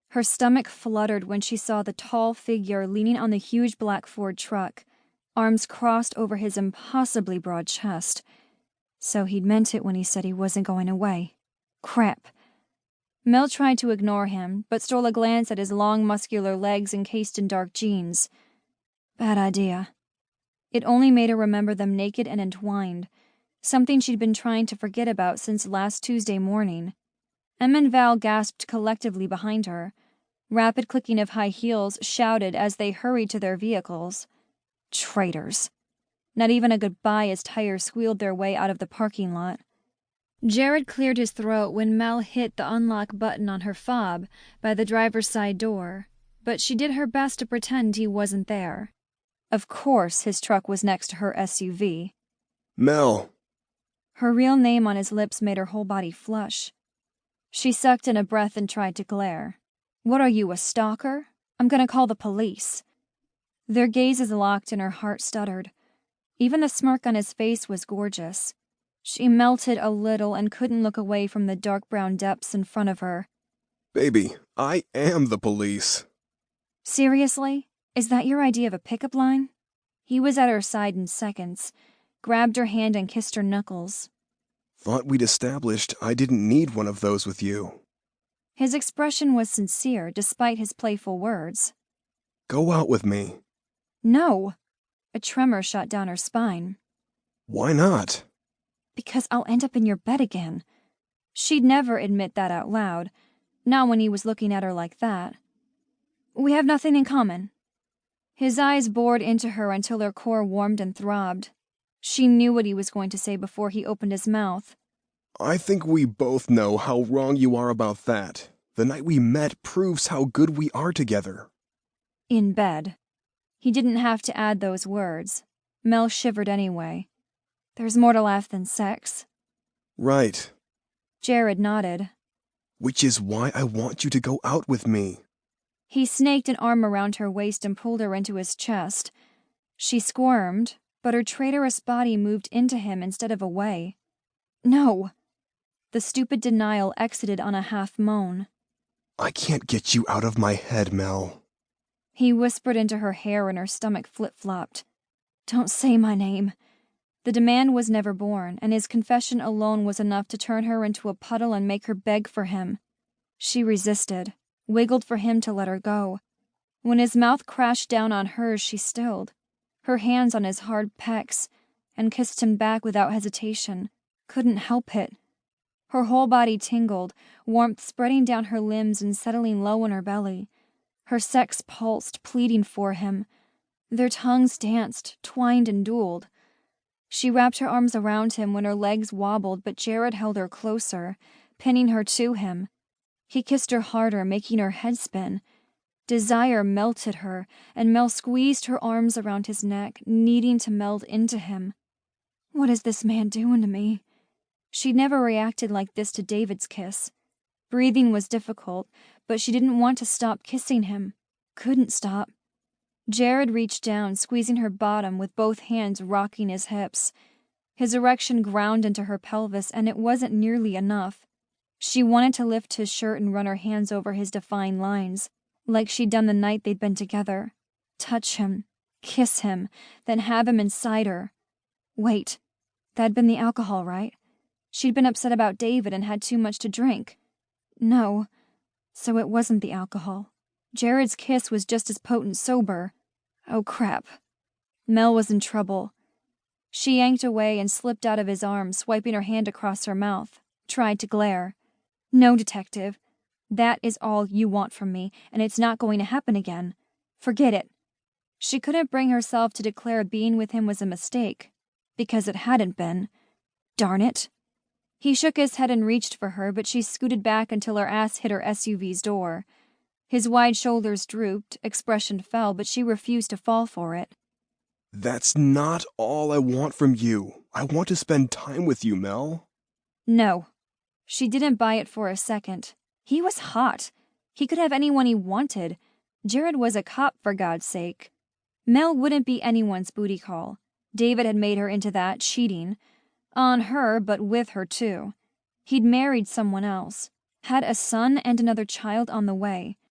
Her stomach fluttered when she saw the tall figure leaning on the huge black Ford truck, arms crossed over his impossibly broad chest. So he'd meant it when he said he wasn't going away. Crap. Mel tried to ignore him, but stole a glance at his long, muscular legs encased in dark jeans. Bad idea. It only made her remember them naked and entwined, something she'd been trying to forget about since last Tuesday morning. Em and Val gasped collectively behind her. Rapid clicking of high heels shouted as they hurried to their vehicles. Traitors. Not even a goodbye as tires squealed their way out of the parking lot. Jared cleared his throat when Mel hit the unlock button on her fob by the driver's side door, but she did her best to pretend he wasn't there. Of course his truck was next to her SUV. Mel. Her real name on his lips made her whole body flush. She sucked in a breath and tried to glare. What are you, a stalker? I'm gonna call the police. Their gazes locked and her heart stuttered. Even the smirk on his face was gorgeous. She melted a little and couldn't look away from the dark brown depths in front of her. Baby, I am the police. Seriously? Is that your idea of a pickup line? He was at her side in seconds, grabbed her hand and kissed her knuckles. Thought we'd established I didn't need one of those with you. His expression was sincere, despite his playful words. Go out with me. No. A tremor shot down her spine. Why not? Because I'll end up in your bed again. She'd never admit that out loud, not when he was looking at her like that. We have nothing in common. His eyes bored into her until her core warmed and throbbed. She knew what he was going to say before he opened his mouth. I think we both know how wrong you are about that. The night we met proves how good we are together. In bed. He didn't have to add those words. Mel shivered anyway. There's more to life than sex. Right. Jared nodded. Which is why I want you to go out with me. He snaked an arm around her waist and pulled her into his chest. She squirmed, but her traitorous body moved into him instead of away. No. The stupid denial exited on a half moan. I can't get you out of my head, Mel. He whispered into her hair and her stomach flip-flopped. Don't say my name. The demand was never born, and his confession alone was enough to turn her into a puddle and make her beg for him. She resisted, wiggled for him to let her go. When his mouth crashed down on hers, she stilled, her hands on his hard pecs, and kissed him back without hesitation. Couldn't help it. Her whole body tingled, warmth spreading down her limbs and settling low in her belly. Her sex pulsed, pleading for him. Their tongues danced, twined and dueled. She wrapped her arms around him when her legs wobbled, but Jared held her closer, pinning her to him. He kissed her harder, making her head spin. Desire melted her, and Mel squeezed her arms around his neck, needing to meld into him. What is this man doing to me? She'd never reacted like this to David's kiss. Breathing was difficult, but she didn't want to stop kissing him. Couldn't stop. Jared reached down, squeezing her bottom with both hands rocking his hips. His erection ground into her pelvis, and it wasn't nearly enough. She wanted to lift his shirt and run her hands over his defined lines, like she'd done the night they'd been together. Touch him, kiss him, then have him inside her. Wait, that'd been the alcohol, right? She'd been upset about David and had too much to drink. No, so it wasn't the alcohol. Jared's kiss was just as potent sober. Oh, crap. Mel was in trouble. She yanked away and slipped out of his arms, swiping her hand across her mouth. Tried to glare. No, detective. That is all you want from me, and it's not going to happen again. Forget it. She couldn't bring herself to declare being with him was a mistake, because it hadn't been. Darn it. He shook his head and reached for her, but she scooted back until her ass hit her SUV's door. His wide shoulders drooped, expression fell, but she refused to fall for it. That's not all I want from you. I want to spend time with you, Mel. No. She didn't buy it for a second. He was hot. He could have anyone he wanted. Jared was a cop, for God's sake. Mel wouldn't be anyone's booty call. David had made her into that, cheating. On her, but with her, too. He'd married someone else. Had a son and another child on the way.